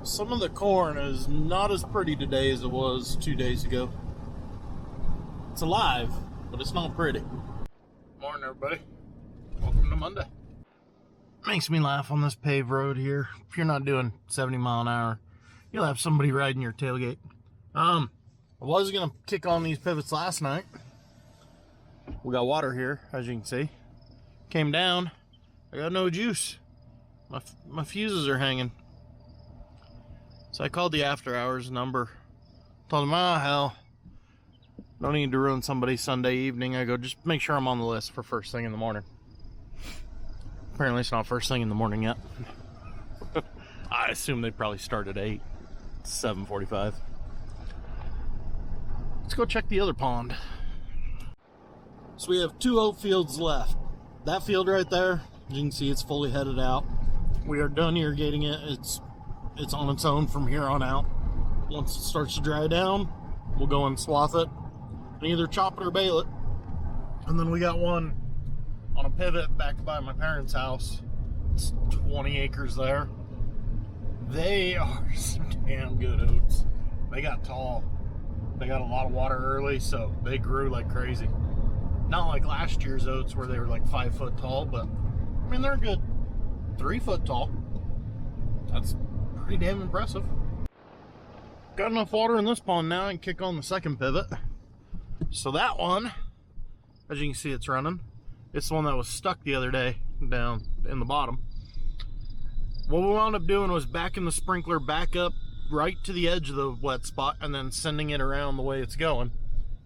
Some of the corn is not as pretty today as it was 2 days ago. It's alive, but it's not pretty. Morning, everybody. Welcome to Monday. Makes me laugh on this paved road here. If you're not doing 70 mile an hour, you'll have somebody riding your tailgate. I was gonna kick on these pivots last night. We got water here, as you can see. Came down. I got no juice. My fuses are hanging. So I called the after hours number. Told them, hell, no need to ruin somebody's Sunday evening. I go, just make sure I'm on the list for first thing in the morning. Apparently it's not first thing in the morning yet. I assume they probably start at 8. It's 7:45. Let's go check the other pond. So we have 2 oat fields left. That field right there, as you can see, it's fully headed out. We are done irrigating it. It's on its own from here on out. Once it starts to dry down, we'll go and swath it and either chop it or bale it. And then we got one on a pivot back by my parents' house. It's 20 acres there. They are some damn good oats. They got tall. They got a lot of water early, so they grew like crazy. Not like last year's oats where they were like 5 foot tall, but I mean, they're a good 3 foot tall. That's pretty damn impressive. Got enough water in this pond now and kick on the second pivot. So that one, as you can see, it's running. It's the one that was stuck the other day down in the bottom. What we wound up doing was backing the sprinkler back up right to the edge of the wet spot and then sending it around the way it's going.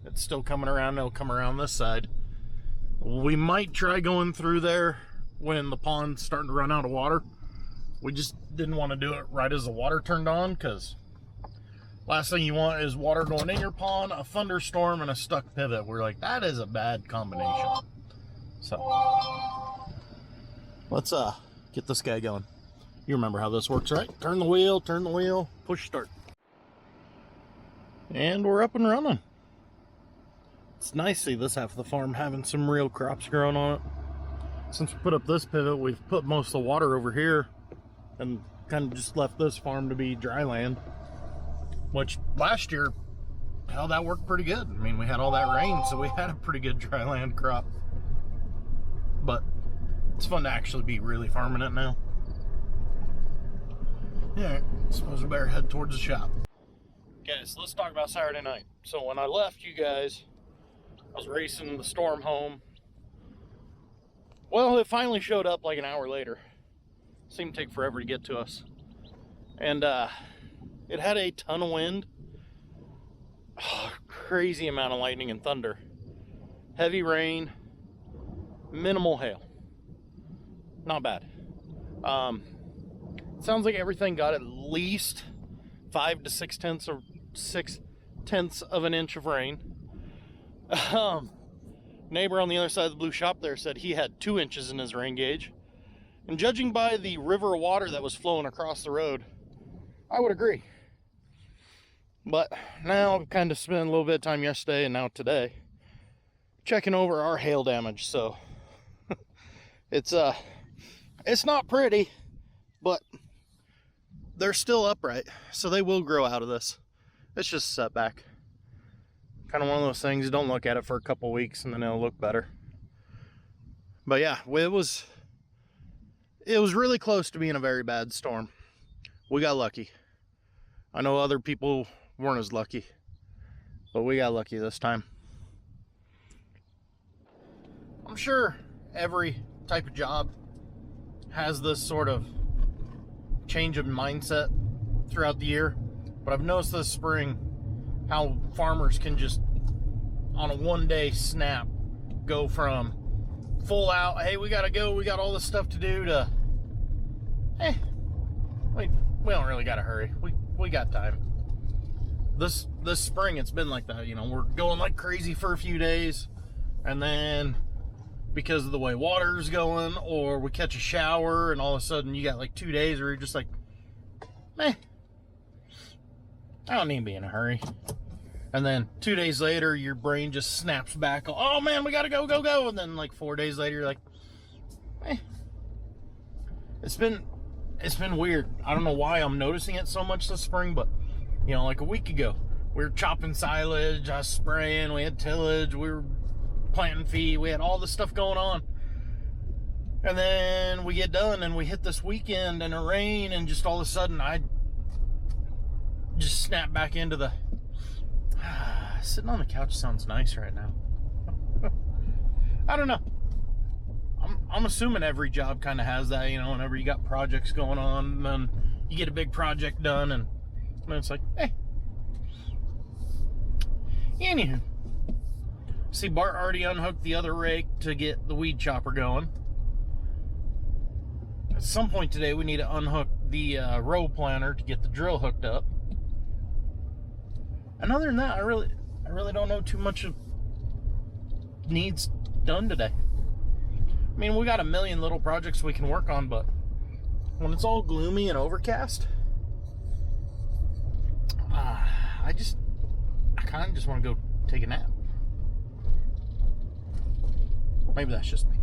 It's still coming around. It'll come around this side. We might try going through there when the pond's starting to run out of water. We just didn't want to do it right as the water turned on, because last thing you want is water going in your pond, a thunderstorm, and a stuck pivot. We're like, that is a bad combination. So let's get this guy going. You remember how this works, right? Turn the wheel, push start. And we're up and running. It's nice to see this half of the farm having some real crops growing on it. Since we put up this pivot, we've put most of the water over here and kind of just left this farm to be dry land. Which last year, hell, that worked pretty good. I mean, we had all that rain, so we had a pretty good dry land crop. But it's fun to actually be really farming it now. Alright, suppose we better head towards the shop. Okay, so let's talk about Saturday night. So when I left you guys, I was racing the storm home. Well, it finally showed up like an hour later. Seemed to take forever to get to us. And it had a ton of wind. Crazy amount of lightning and thunder. Heavy rain. Minimal hail. Not bad. Sounds like everything got at least 5 to 6 tenths of an inch of rain. Neighbor on the other side of the blue shop there said he had 2 inches in his rain gauge. And judging by the river of water that was flowing across the road, I would agree. But now I've kind of spent a little bit of time yesterday and now today checking over our hail damage. So it's not pretty, but they're still upright, so they will grow out of this. It's just a setback. Kind of one of those things, don't look at it for a couple weeks and then it'll look better. But yeah, it was really close to being a very bad storm. We got lucky. I know other people weren't as lucky, but we got lucky this time. I'm sure every type of job has this sort of change of mindset throughout the year, but I've noticed this spring how farmers can just on a one-day snap go from full out, hey, we gotta go, we got all this stuff to do, to we don't really gotta hurry, we got time. This spring it's been like that. You know, we're going like crazy for a few days, and then because of the way water's going, or we catch a shower and all of a sudden you got like 2 days where you're just like, I don't need to be in a hurry. And then 2 days later, your brain just snaps back. Oh man, we gotta go, go, go. And then like 4 days later, you're like, It's been it's been weird. I don't know why I'm noticing it so much this spring, but, you know, like a week ago, we were chopping silage, I was spraying, we had tillage, we were planting feed, we had all this stuff going on. And then we get done and we hit this weekend and it rained, and just all of a sudden I just snap back into the sitting on the couch sounds nice right now. I don't know. I'm assuming every job kind of has that, you know, whenever you got projects going on, and then you get a big project done, and then it's like, hey. Anywho, see, Bart already unhooked the other rake to get the weed chopper going. At some point today, we need to unhook the row planter to get the drill hooked up. And other than that, I really don't know too much of needs done today. I mean, we got a million little projects we can work on, but when it's all gloomy and overcast, I kind of just want to go take a nap. Maybe that's just me.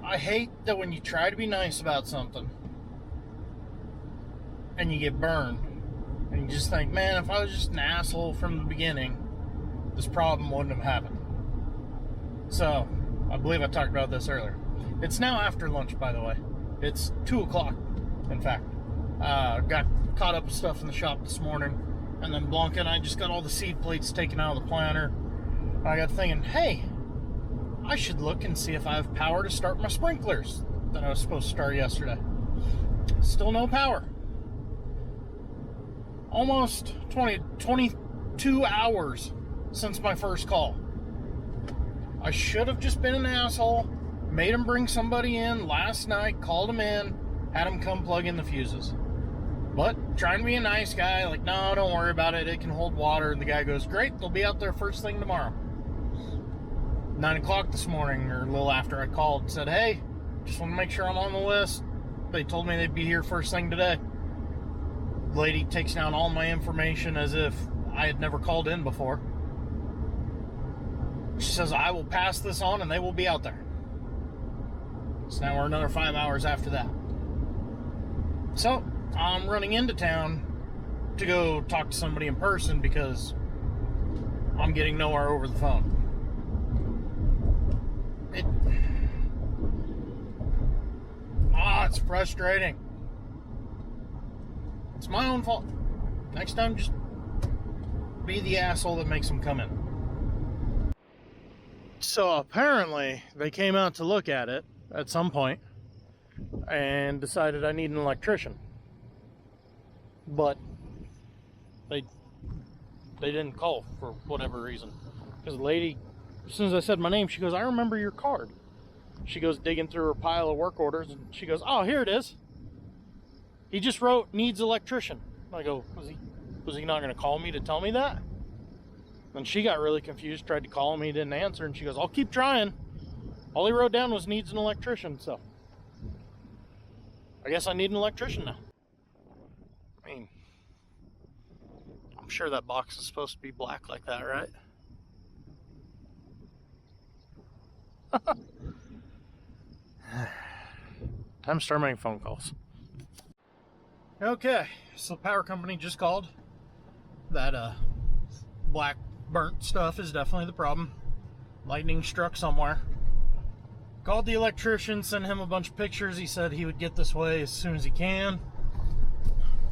I hate that when you try to be nice about something and you get burned, and you just think, man, if I was just an asshole from the beginning, this problem wouldn't have happened. So, I believe I talked about this earlier. It's now after lunch, by the way. It's 2 o'clock, in fact. Got caught up with stuff in the shop this morning, and then Blanca and I just got all the seed plates taken out of the planter. I got thinking, hey, I should look and see if I have power to start my sprinklers that I was supposed to start yesterday. Still no power. Almost 22 hours since my first call. I should have just been an asshole, made him bring somebody in last night, called him in, had him come plug in the fuses. But trying to be a nice guy, like, no, don't worry about it, it can hold water. And the guy goes, great, they'll be out there first thing tomorrow. 9 o'clock this morning, or a little after, I called and said, hey, just want to make sure I'm on the list. They told me they'd be here first thing today. The lady takes down all my information as if I had never called in before. She says, I will pass this on and they will be out there. So now we're another 5 hours after that. So I'm running into town to go talk to somebody in person because I'm getting nowhere over the phone. It's frustrating. It's my own fault. Next time, just be the asshole that makes them come in. So apparently, they came out to look at it at some point and decided I need an electrician. But they didn't call for whatever reason. Because the lady, as soon as I said my name, she goes, I remember your card. She goes digging through her pile of work orders, and she goes, oh, here it is. He just wrote, needs electrician. I go, was he not going to call me to tell me that? Then she got really confused, tried to call him, he didn't answer, and she goes, I'll keep trying. All he wrote down was needs an electrician, so I guess I need an electrician now. I mean, I'm sure that box is supposed to be black like that, right? Time to start making phone calls. Okay, so the power company just called. That black burnt stuff is definitely the problem. Lightning struck somewhere. Called the electrician, sent him a bunch of pictures. He said he would get this way as soon as he can.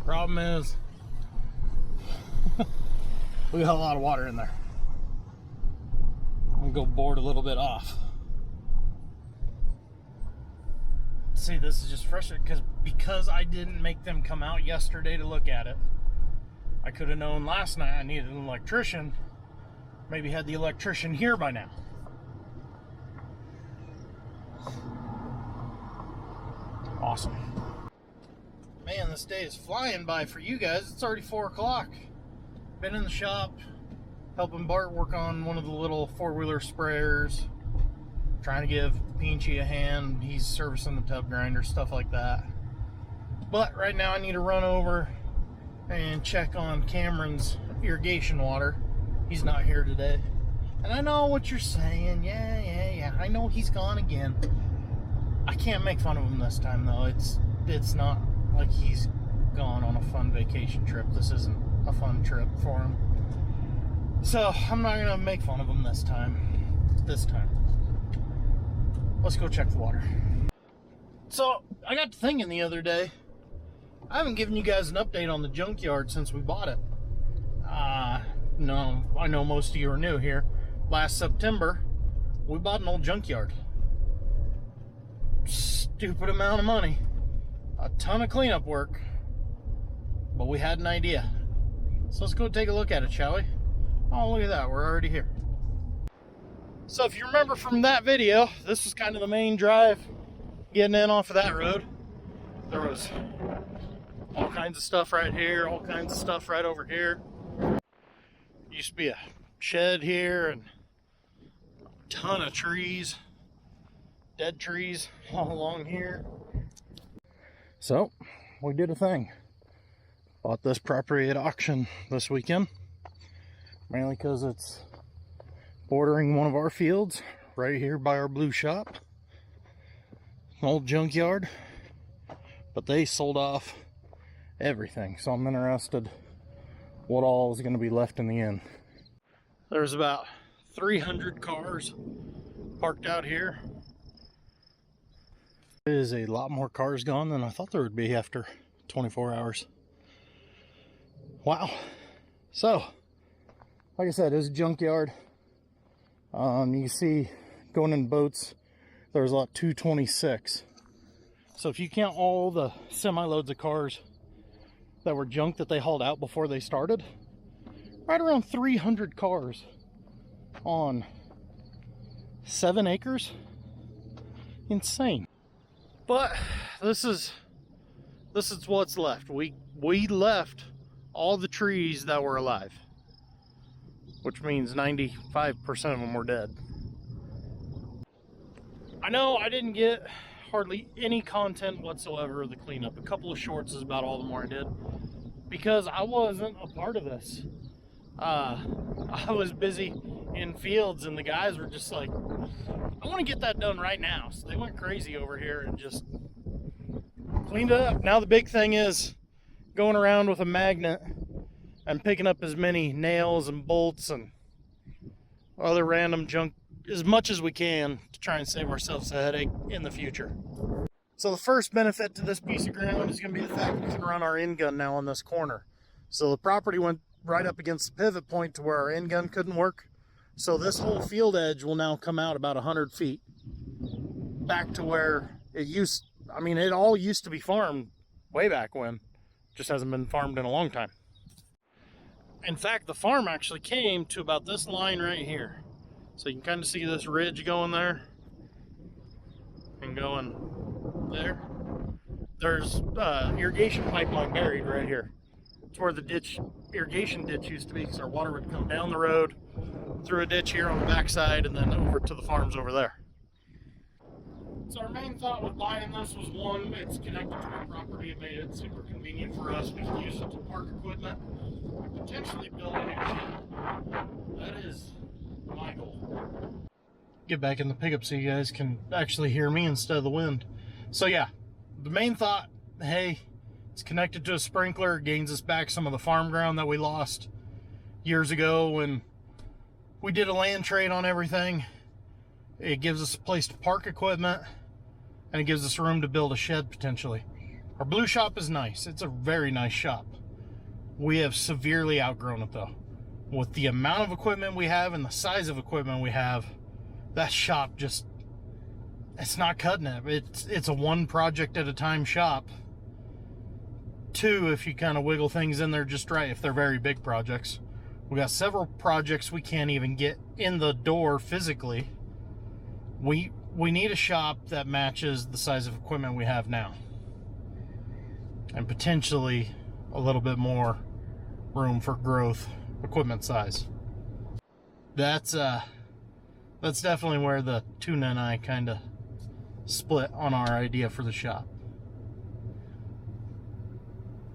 Problem is, we got a lot of water in there. I'm gonna go board a little bit off. See, this is just frustrating because I didn't make them come out yesterday to look at it. I could have known last night I needed an electrician. Maybe had the electrician here by now. Awesome. Man, this day is flying by for you guys. It's already 4 o'clock. Been in the shop helping Bart work on one of the little four-wheeler sprayers. Trying to give Pinchy a hand. He's servicing the tub grinder, stuff like that. But right now I need to run over and check on Cameron's irrigation water. He's not here today. And I know what you're saying. Yeah. I know he's gone again. I can't make fun of him this time though. it's not like he's gone on a fun vacation trip. This isn't a fun trip for him. So I'm not gonna make fun of him this time. Let's go check the water. So I got to thinking the other day, I haven't given you guys an update on the Junkyard since we bought it. No, I know most of you are new here. Last September, we bought an old Junkyard. Stupid amount of money. A ton of cleanup work. But we had an idea. So let's go take a look at it, shall we? Oh, look at that. We're already here. So if you remember from that video, this was kind of the main drive getting in off of that road. There was all kinds of stuff right here, all kinds of stuff right over here. Used to be a shed here and a ton of trees, dead trees all along here. So we did a thing. Bought this property at auction this weekend, mainly because it's bordering one of our fields right here by our blue shop. An old junkyard, but they sold off everything, so I'm interested what all is going to be left in the end. There's about 300 cars parked out here. There is a lot more cars gone than I thought there would be after 24 hours. Wow. So, like I said, it's a junkyard. You can see going in boats, there's lot 226. So if you count all the semi-loads of cars that were junk that they hauled out before they started, right around 300 cars on 7 acres. Insane. But this is what's left. We left all the trees that were alive, which means 95% of them were dead. I know I didn't get hardly any content whatsoever of the cleanup. A couple of shorts is about all the more I did, because I wasn't a part of this. I was busy in fields, and the guys were just like, I want to get that done right now. So they went crazy over here and just cleaned it up. Now the big thing is going around with a magnet and picking up as many nails and bolts and other random junk as much as we can to try and save ourselves a headache in the future. So the first benefit to this piece of ground is going to be the fact we can run our end gun now on this corner. So the property went right up against the pivot point to where our end gun couldn't work. So this whole field edge will now come out about 100 feet back to where it used. I mean, it all used to be farmed way back when. Just hasn't been farmed in a long time. In fact, the farm actually came to about this line right here. So you can kind of see this ridge going there and going there. There's irrigation pipeline buried right here. It's where the irrigation ditch used to be, because our water would come down the road through a ditch here on the backside and then over to the farms over there. So our main thought with buying this was, one, it's connected to our property. It made it super convenient for us. We can use it to park equipment, potentially build a new shed. That is my goal. Get back in the pickup so you guys can actually hear me instead of the wind. So yeah, the main thought, hey, it's connected to a sprinkler, gains us back some of the farm ground that we lost years ago when we did a land trade on everything. It gives us a place to park equipment, and it gives us room to build a shed potentially. Our blue shop is nice. It's a very nice shop. We have severely outgrown it though. With the amount of equipment we have and the size of equipment we have, that shop just, it's not cutting it. It's a one project at a time shop. Two, if you kind of wiggle things in there just right, if they're very big projects. We got several projects we can't even get in the door physically. We need a shop that matches the size of equipment we have now, and potentially a little bit more room for growth equipment size. That's definitely where the Tuna and I kind of split on our idea for the shop.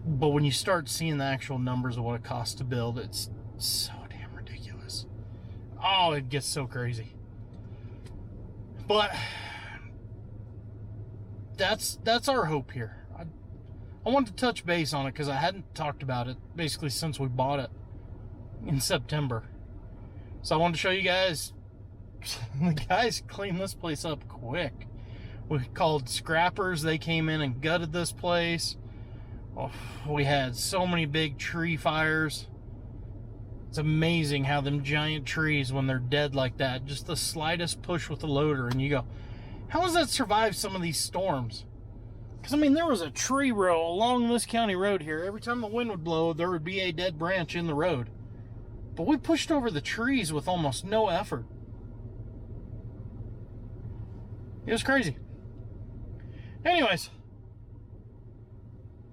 But when you start seeing the actual numbers of what it costs to build, it's so damn ridiculous. Oh, it gets so crazy. But that's our hope here. I wanted to touch base on it because I hadn't talked about it basically since we bought it in September. So I wanted to show you guys. The guys cleaned this place up quick. We called scrappers. They came in and gutted this place. Oh, we had so many big tree fires. It's amazing how them giant trees, when they're dead like that, just the slightest push with the loader, and you go, how has that survived some of these storms? Because, I mean, there was a tree row along this county road here. Every time the wind would blow, there would be a dead branch in the road. But we pushed over the trees with almost no effort. It was crazy. Anyways,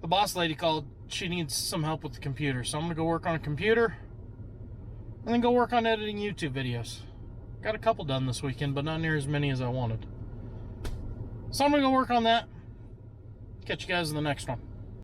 the boss lady called. She needs some help with the computer. So I'm going to go work on a computer. And then go work on editing YouTube videos. Got a couple done this weekend, but not near as many as I wanted. So I'm going to go work on that. Catch you guys in the next one.